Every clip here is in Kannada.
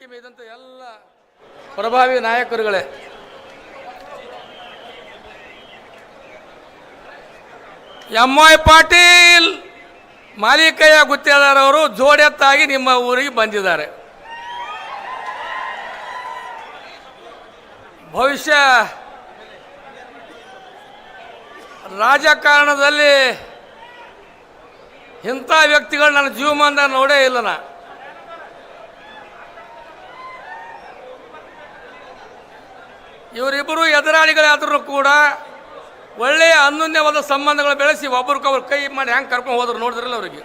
ಇದಂತ ಎಲ್ಲ ಪ್ರಭಾವಿ ನಾಯಕರುಗಳೇ, ಎಂ.ವೈ. ಪಾಟೀಲ್ ಮಾಲಿಕಯ್ಯ ಗುತ್ತೇದಾರ್ ಅವರು ಜೋಡೆತ್ತಾಗಿ ನಿಮ್ಮ ಊರಿಗೆ ಬಂದಿದ್ದಾರೆ. ಭವಿಷ್ಯ ರಾಜಕಾರಣದಲ್ಲಿ ಇಂಥ ವ್ಯಕ್ತಿಗಳು ನನ್ನ ಜೀವಮಾನದಾಗ ನೋಡೇ ಇಲ್ಲ. ಇವರಿಬ್ಬರು ಎದುರಾಳಿಗಳಾದ್ರೂ ಕೂಡ ಒಳ್ಳೆಯ ಅನ್ಯೋನ್ಯವಾದ ಸಂಬಂಧಗಳು ಬೆಳೆಸಿ ಒಬ್ರಿಗೊಬ್ರು ಕೈ ಮಾಡಿ ಹೆಂಗೆ ಕರ್ಕೊಂಡು ಹೋದ್ರು ನೋಡಿದ್ರಲ್ಲ. ಅವರಿಗೆ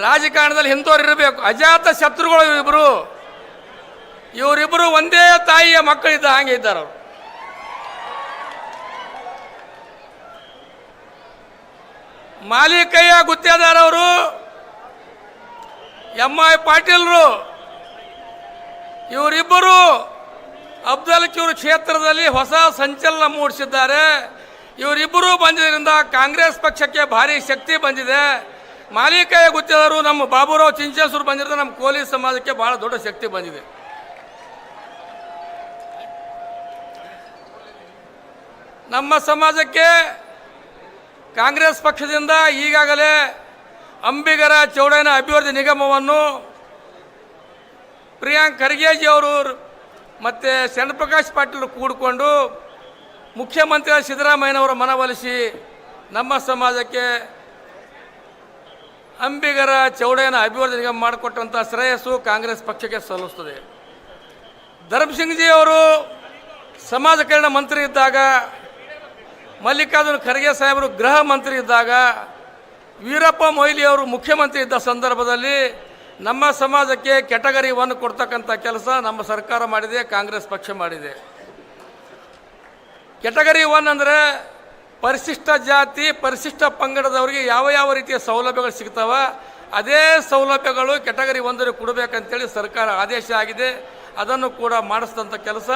ರಾಜಕಾರಣದಲ್ಲಿ ಇಂಥವ್ರು ಇರಬೇಕು. ಅಜಾತ ಶತ್ರುಗಳು ಇವರಿಬ್ಬರು ಒಂದೇ ತಾಯಿಯ ಮಕ್ಕಳಿದ್ದ ಹಾಗೆ ಇದ್ದಾರೆ. ಅವರು ಮಾಲಿಕಯ್ಯ ಗುತ್ತೇದಾರ್ ಅವರು, ಎಂ.ವೈ. ಪಾಟೀಲ್ರು, ಇವರಿಬ್ಬರು ಅಫ್ಜಲ್ಪುರ ಕ್ಷೇತ್ರದಲ್ಲಿ ಹೊಸ ಸಂಚಲನ ಮೂಡಿಸಿದ್ದಾರೆ. ಇವರಿಬ್ಬರು ಬಂದಿದ್ದರಿಂದ ಕಾಂಗ್ರೆಸ್ ಪಕ್ಷಕ್ಕೆ ಭಾರಿ ಶಕ್ತಿ ಬಂದಿದೆ. ಮಾಲಿಕಯ್ಯ ಗುತ್ತೇದಾರ್ ನಮ್ಮ ಬಾಬುರಾವ್ ಚಿಂಚೇಶ್ವರ ಬಂದಿರೋದು ನಮ್ಮ ಕೋಲಿ ಸಮಾಜಕ್ಕೆ ಬಹಳ ದೊಡ್ಡ ಶಕ್ತಿ ಬಂದಿದೆ. ನಮ್ಮ ಸಮಾಜಕ್ಕೆ ಕಾಂಗ್ರೆಸ್ ಪಕ್ಷದಿಂದ ಈಗಾಗಲೇ ಅಂಬಿಗರ ಚೌಡಯ್ಯನ ಅಭಿವೃದ್ಧಿ ನಿಗಮವನ್ನು ಪ್ರಿಯಾಂಕ್ ಖರ್ಗೆಜಿ ಅವರು ಮತ್ತು ಚಂದ್ರಪ್ರಕಾಶ್ ಪಾಟೀಲ್ ಕೂಡಿಕೊಂಡು ಮುಖ್ಯಮಂತ್ರಿ ಸಿದ್ದರಾಮಯ್ಯನವರ ಮನವೊಲಿಸಿ ನಮ್ಮ ಸಮಾಜಕ್ಕೆ ಅಂಬಿಗರ ಚೌಡಯ್ಯನ ಅಭಿವೃದ್ಧಿ ನಿಗಮ ಮಾಡಿಕೊಟ್ಟಂಥ ಶ್ರೇಯಸ್ಸು ಕಾಂಗ್ರೆಸ್ ಪಕ್ಷಕ್ಕೆ ಸಲ್ಲಿಸುತ್ತದೆ. ಧರ್ಮಸಿಂಗ್ಜಿ ಅವರು ಸಮಾಜ ಕಲ್ಯಾಣ ಮಂತ್ರಿ ಇದ್ದಾಗ, ಮಲ್ಲಿಕಾರ್ಜುನ ಖರ್ಗೆ ಸಾಹೇಬರು ಗೃಹ ಮಂತ್ರಿ ಇದ್ದಾಗ, ವೀರಪ್ಪ ಮೊಯ್ಲಿ ಅವರು ಮುಖ್ಯಮಂತ್ರಿ ಇದ್ದ ಸಂದರ್ಭದಲ್ಲಿ ನಮ್ಮ ಸಮಾಜಕ್ಕೆ ಕ್ಯಾಟಗರಿ 1 ಕೊಡ್ತಕ್ಕಂಥ ಕೆಲಸ ನಮ್ಮ ಸರ್ಕಾರ ಮಾಡಿದೆ, ಕಾಂಗ್ರೆಸ್ ಪಕ್ಷ ಮಾಡಿದೆ. ಕ್ಯಾಟಗರಿ 1 ಅಂದರೆ ಪರಿಶಿಷ್ಟ ಜಾತಿ ಪರಿಶಿಷ್ಟ ಪಂಗಡದವರಿಗೆ ಯಾವ ಯಾವ ರೀತಿಯ ಸೌಲಭ್ಯಗಳು ಸಿಗ್ತಾವ ಅದೇ ಸೌಲಭ್ಯಗಳು ಕ್ಯಾಟಗರಿ 1 ಕೊಡಬೇಕಂತೇಳಿ ಸರ್ಕಾರ ಆದೇಶ ಆಗಿದೆ. ಅದನ್ನು ಕೂಡ ಮಾಡಿಸಿದಂಥ ಕೆಲಸ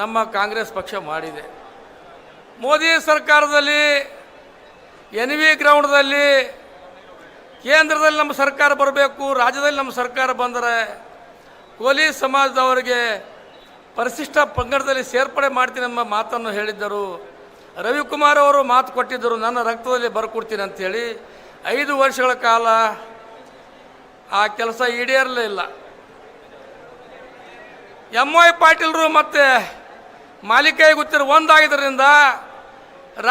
ನಮ್ಮ ಕಾಂಗ್ರೆಸ್ ಪಕ್ಷ ಮಾಡಿದೆ. ಮೋದಿ ಸರ್ಕಾರದಲ್ಲಿ NV ಗ್ರೌಂಡ್ದಲ್ಲಿ ಕೇಂದ್ರದಲ್ಲಿ ನಮ್ಮ ಸರ್ಕಾರ ಬರಬೇಕು, ರಾಜ್ಯದಲ್ಲಿ ನಮ್ಮ ಸರ್ಕಾರ ಬಂದರೆ ಕೋಲಿ ಸಮಾಜದವರಿಗೆ ಪರಿಶಿಷ್ಟ ಪಂಗಡದಲ್ಲಿ ಸೇರ್ಪಡೆ ಮಾಡ್ತೀನಿ ಎಂಬ ಮಾತನ್ನು ಹೇಳಿದ್ದರು. ರವಿಕುಮಾರ್ ಅವರು ಮಾತು ಕೊಟ್ಟಿದ್ದರು, ನನ್ನ ರಕ್ತದಲ್ಲಿ ಬರ್ಕೊಡ್ತೀನಿ ಅಂಥೇಳಿ. 5 ವರ್ಷಗಳ ಕಾಲ ಆ ಕೆಲಸ ಈಡೇರಲೇ ಇಲ್ಲ. ಎಂ.ವೈ. ಪಾಟೀಲ್ರು ಮತ್ತು ಮಾಲಿಕಯ್ಯ ಗುತ್ತೇದಾರ್ ಒಂದಾಗಿದ್ದರಿಂದ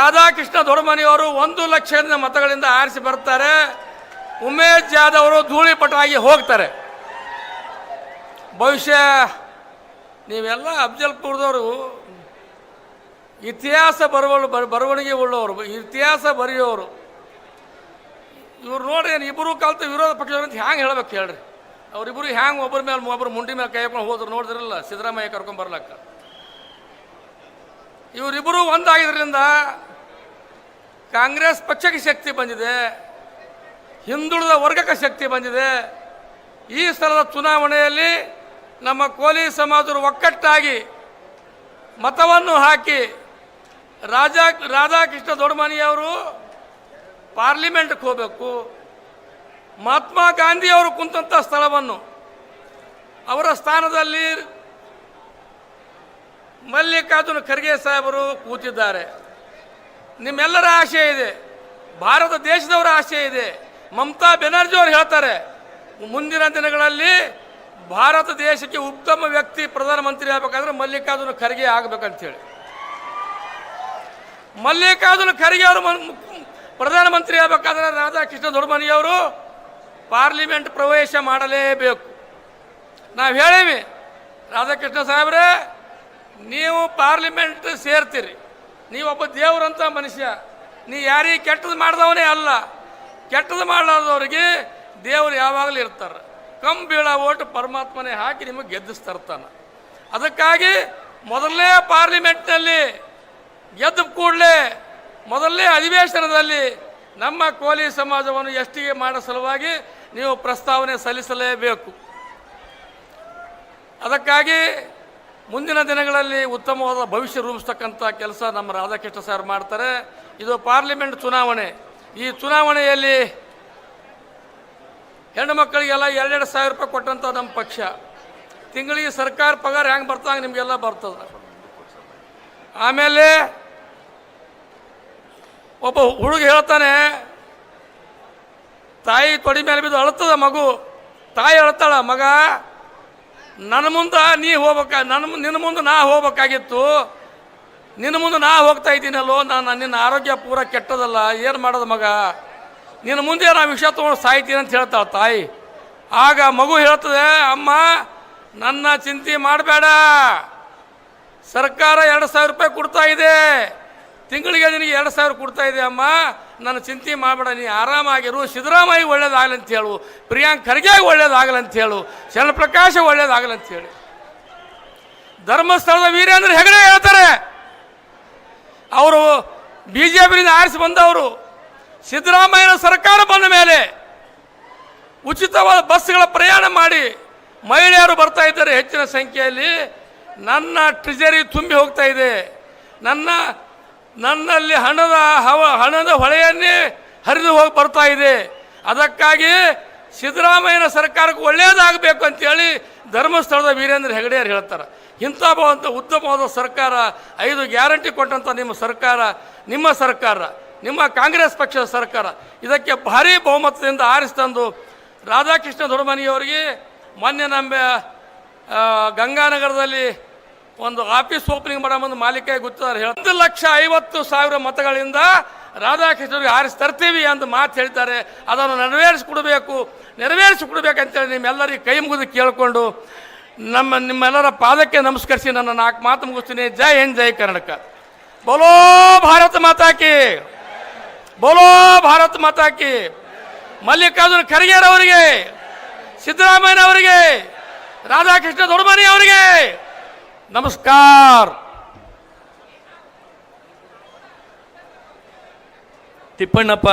ರಾಧಾಕೃಷ್ಣ ದೊಡ್ಡಮನಿಯವರು 1 ಲಕ್ಷ ಮತಗಳಿಂದ ಆರಿಸಿ ಬರ್ತಾರೆ. ಉಮೇಶ್ ಜಾಧವ್ ಅವರು ಧೂಳಿಪಟಾಗಿ ಹೋಗ್ತಾರೆ. ಭವಿಷ್ಯ ನೀವೆಲ್ಲ ಅಫ್ಜಲ್ಪುರದವರು ಇತಿಹಾಸ ಬರವಣಿಗೆ ಉಳ್ಳವರು, ಇತಿಹಾಸ ಬರೆಯೋರು. ಇವ್ರು ನೋಡ್ರಿ, ಇಬ್ಬರು ಕಲ್ತು ವಿರೋಧ ಪಕ್ಷದವ್ರು ಅಂತ ಹ್ಯಾಂಗೆ ಹೇಳ್ಬೇಕು ಹೇಳ್ರಿ. ಅವರಿಬ್ಬರು ಹ್ಯಾಂಗೆ ಒಬ್ಬರ ಮೇಲೆ ಒಬ್ಬರು ಮುಂಡಿ ಮೇಲೆ ಕೈ ಹಾಕೊಂಡು ಹೋದ್ರು ನೋಡಿದ್ರಲ್ಲ, ಸಿದ್ದರಾಮಯ್ಯ ಕರ್ಕೊಂಡು ಬರ್ಲಕ್ಕ. ಇವರಿಬ್ಬರು ಒಂದಾಗಿದ್ದರಿಂದ ಕಾಂಗ್ರೆಸ್ ಪಕ್ಷಕ್ಕೆ ಶಕ್ತಿ ಬಂದಿದೆ, ಹಿಂದುಳಿದ ವರ್ಗಕ್ಕೆ ಶಕ್ತಿ ಬಂದಿದೆ. ಈ ಸಲದ ಚುನಾವಣೆಯಲ್ಲಿ ನಮ್ಮ ಕೋಲಿ ಸಮಾಜರು ಒಕ್ಕಟ್ಟಾಗಿ ಮತವನ್ನು ಹಾಕಿ ರಾಧಾಕೃಷ್ಣ ದೊಡ್ಡಮನಿಯವರು ಪಾರ್ಲಿಮೆಂಟ್ಗೆ ಹೋಗಬೇಕು. ಮಹಾತ್ಮ ಗಾಂಧಿಯವರು ಕುಂತಂಥ ಸ್ಥಳವನ್ನು ಅವರ ಸ್ಥಾನದಲ್ಲಿ ಮಲ್ಲಿಕಾರ್ಜುನ ಖರ್ಗೆ ಸಾಹೇಬರು ಕೂತಿದ್ದಾರೆ. ನಿಮ್ಮೆಲ್ಲರ ಆಶೆ ಇದೆ, ಭಾರತ ದೇಶದವರ ಆಶೆ ಇದೆ. ಮಮತಾ ಬೆನರ್ಜಿ ಅವರು ಹೇಳ್ತಾರೆ, ಮುಂದಿನ ದಿನಗಳಲ್ಲಿ ಭಾರತ ದೇಶಕ್ಕೆ ಉತ್ತಮ ವ್ಯಕ್ತಿ ಪ್ರಧಾನಮಂತ್ರಿ ಆಗಬೇಕಾದ್ರೆ ಮಲ್ಲಿಕಾರ್ಜುನ ಖರ್ಗೆ ಆಗಬೇಕಂತೇಳಿ. ಮಲ್ಲಿಕಾರ್ಜುನ ಖರ್ಗೆ ಅವರು ಪ್ರಧಾನಮಂತ್ರಿ ಆಗಬೇಕಾದ್ರೆ ರಾಧಾಕೃಷ್ಣ ದೊಡ್ಡಮನಿಯವರು ಪಾರ್ಲಿಮೆಂಟ್ ಪ್ರವೇಶ ಮಾಡಲೇಬೇಕು. ನಾವು ಹೇಳೀವಿ, ರಾಧಾಕೃಷ್ಣ ಸಾಹೇಬ್ರೆ ನೀವು ಪಾರ್ಲಿಮೆಂಟ್ ಸೇರ್ತೀರಿ, ನೀವೊಬ್ಬ ದೇವರಂಥ ಮನುಷ್ಯ, ನೀ ಯಾರಿಗೆ ಕೆಟ್ಟದ್ದು ಮಾಡಿದವನೇ ಅಲ್ಲ. ಕೆಟ್ಟದ್ದು ಮಾಡಲಾರ್ದವ್ರಿಗೆ ದೇವರು ಯಾವಾಗಲೂ ಇರ್ತಾರೆ. ಬೀಳ ಓಟು ಪರಮಾತ್ಮನೇ ಹಾಕಿ ನಿಮಗೆ ಗೆದ್ದಿಸ್ತಿರ್ತಾನೆ. ಅದಕ್ಕಾಗಿ ಮೊದಲನೇ ಪಾರ್ಲಿಮೆಂಟ್ನಲ್ಲಿ ಗೆದ್ದ ಕೂಡಲೇ ಮೊದಲನೇ ಅಧಿವೇಶನದಲ್ಲಿ ನಮ್ಮ ಕೋಲಿ ಸಮಾಜವನ್ನು ಎಷ್ಟಿಗೆ ಮಾಡೋ ಸಲುವಾಗಿ ನೀವು ಪ್ರಸ್ತಾವನೆ ಸಲ್ಲಿಸಲೇಬೇಕು. ಅದಕ್ಕಾಗಿ ಮುಂದಿನ ದಿನಗಳಲ್ಲಿ ಉತ್ತಮವಾದ ಭವಿಷ್ಯ ರೂಪಿಸ್ತಕ್ಕಂಥ ಕೆಲಸ ನಮ್ಮ ರಾಧಾಕೃಷ್ಣ ಸರ್ ಮಾಡ್ತಾರೆ. ಇದು ಪಾರ್ಲಿಮೆಂಟ್ ಚುನಾವಣೆ. ಈ ಚುನಾವಣೆಯಲ್ಲಿ ಹೆಣ್ಣು ಮಕ್ಕಳಿಗೆಲ್ಲ 2,000 ರೂಪಾಯಿ ಕೊಟ್ಟಂಥ ನಮ್ಮ ಪಕ್ಷ. ತಿಂಗಳಿಗೆ ಸರ್ಕಾರ ಪಗಾರ ಹೆಂಗೆ ಬರ್ತಾಗ ನಿಮಗೆಲ್ಲ ಬರ್ತದೆ. ಆಮೇಲೆ ಒಬ್ಬ ಹುಡುಗ ಹೇಳ್ತಾನೆ, ತಾಯಿ ತೊಡಿ ಮೇಲೆ ಬಿದ್ದು ಅಳ್ತದ ಮಗು. ತಾಯಿ ಅಳ್ತಾಳ, ಮಗ ನನ್ನ ಮುಂದೆ ನೀ ನಿನ್ನ ಮುಂದೆ ನಾ ಹೋಗ್ಬೇಕಾಗಿತ್ತು, ನಿನ್ನ ಮುಂದೆ ನಾ ಹೋಗ್ತಾ ಇದ್ದೀನಲ್ಲೋ, ನಿನ್ನ ಆರೋಗ್ಯ ಪೂರ ಕೆಟ್ಟದಲ್ಲ, ಏನು ಮಾಡೋದು ಮಗ, ನಿನ್ನ ಮುಂದೆ ನಾ ವಿಷ ತೊಗೊಂಡು ಸಾಯ್ತೀನಿ ಅಂತ ಹೇಳ್ತಾಳೆ ತಾಯಿ. ಆಗ ಮಗು ಹೇಳ್ತದೆ, ಅಮ್ಮ ನನ್ನ ಚಿಂತೆ ಮಾಡಬೇಡ, ಸರ್ಕಾರ 2,000 ರೂಪಾಯಿ ಕೊಡ್ತಾ ಇದೆ, ತಿಂಗಳಿಗೆ ನಿನಗೆ 2,000 ಕೊಡ್ತಾ ಇದೆ ಅಮ್ಮ, ನನ್ನ ಚಿಂತೆ ಮಾಡಬೇಡ, ನೀ ಆರಾಮಾಗಿರು, ಸಿದ್ದರಾಮಯ್ಯ ಒಳ್ಳೇದಾಗಲಿ ಅಂತ ಹೇಳು, ಪ್ರಿಯಾಂಕ್ ಖರ್ಗೆ ಒಳ್ಳೇದಾಗಲಿ ಅಂತ ಹೇಳು, ಶರಣಪ್ರಕಾಶ ಒಳ್ಳೇದಾಗಲಿ ಅಂತ ಹೇಳಿ. ಧರ್ಮಸ್ಥಳದ ವೀರೇಂದ್ರ ಹೆಗಡೆ ಹೇಳ್ತಾರೆ, ಅವರು BJPಯಿಂದ ಆರಿಸಿ ಬಂದವರು. ಸಿದ್ದರಾಮಯ್ಯನ ಸರ್ಕಾರ ಬಂದ ಮೇಲೆ ಉಚಿತವಾದ ಬಸ್ಗಳ ಪ್ರಯಾಣ ಮಾಡಿ ಮಹಿಳೆಯರು ಬರ್ತಾ ಇದ್ದಾರೆ ಹೆಚ್ಚಿನ ಸಂಖ್ಯೆಯಲ್ಲಿ. ನನ್ನ ಟ್ರೆಜರಿ ತುಂಬಿ ಹೋಗ್ತಾ ಇದೆ, ನನ್ನಲ್ಲಿ ಹಣದ ಹೊಳೆಯನ್ನೇ ಹರಿದು ಹೋಗಿ ಬರ್ತಾ ಇದೆ. ಅದಕ್ಕಾಗಿ ಸಿದ್ದರಾಮಯ್ಯನ ಸರ್ಕಾರಕ್ಕೆ ಒಳ್ಳೆಯದಾಗಬೇಕು ಅಂತೇಳಿ ಧರ್ಮಸ್ಥಳದ ವೀರೇಂದ್ರ ಹೆಗಡೆಯರು ಹೇಳ್ತಾರೆ. ಇಂಥ ಉತ್ತಮವಾದ ಸರ್ಕಾರ, 5 ಗ್ಯಾರಂಟಿ ಕೊಟ್ಟಂಥ ನಿಮ್ಮ ಸರ್ಕಾರ, ನಿಮ್ಮ ಕಾಂಗ್ರೆಸ್ ಪಕ್ಷದ ಸರ್ಕಾರ, ಇದಕ್ಕೆ ಭಾರೀ ಬಹುಮತದಿಂದ ಆರಿಸ್ತಂದು ರಾಧಾಕೃಷ್ಣ ದೊಡ್ಡಮನಿಯವರಿಗೆ ಮೊನ್ನೆ ನಮ್ಮ ಗಂಗಾನಗರದಲ್ಲಿ ಒಂದು ಆಫೀಸ್ ಓಪನಿಂಗ್ ಮಾಡೋ ಒಂದು ಮಾಲೀಕ ಗೊತ್ತಿದ್ದಾರೆ. 1,50,000 ಮತಗಳಿಂದ ರಾಧಾಕೃಷ್ಣರಿಗೆ ಆರಿಸಿ ತರ್ತೀವಿ ಅಂತ ಮಾತು ಹೇಳ್ತಾರೆ. ಅದನ್ನು ನೆರವೇರಿಸಿಕೊಡ್ಬೇಕಂತೇಳಿ ನಿಮ್ಮೆಲ್ಲರಿಗೆ ಕೈ ಮುಗಿದು ಕೇಳಿಕೊಂಡು ನಿಮ್ಮೆಲ್ಲರ ಪಾದಕ್ಕೆ ನಮಸ್ಕರಿಸಿ ನನ್ನ 4 ಮಾತು ಮುಗಿಸ್ತೀನಿ. ಜೈ ಹಿಂದ್, ಜೈ ಕರ್ನಾಟಕ. ಬೋಲೋ ಭಾರತ ಮಾತಾ ಕಿ, ಬೋಲೋ ಭಾರತ ಮಾತಾ ಕಿ. ಮಲ್ಲಿಕಾರ್ಜುನ ಖರ್ಗೆರವರಿಗೆ, ಸಿದ್ದರಾಮಯ್ಯನವರಿಗೆ, ರಾಧಾಕೃಷ್ಣ ದೊಡ್ಡಮನಿ ಅವರಿಗೆ ನಮಸ್ಕಾರ. ತಿಪ್ಪಣ್ಣಪ್ಪ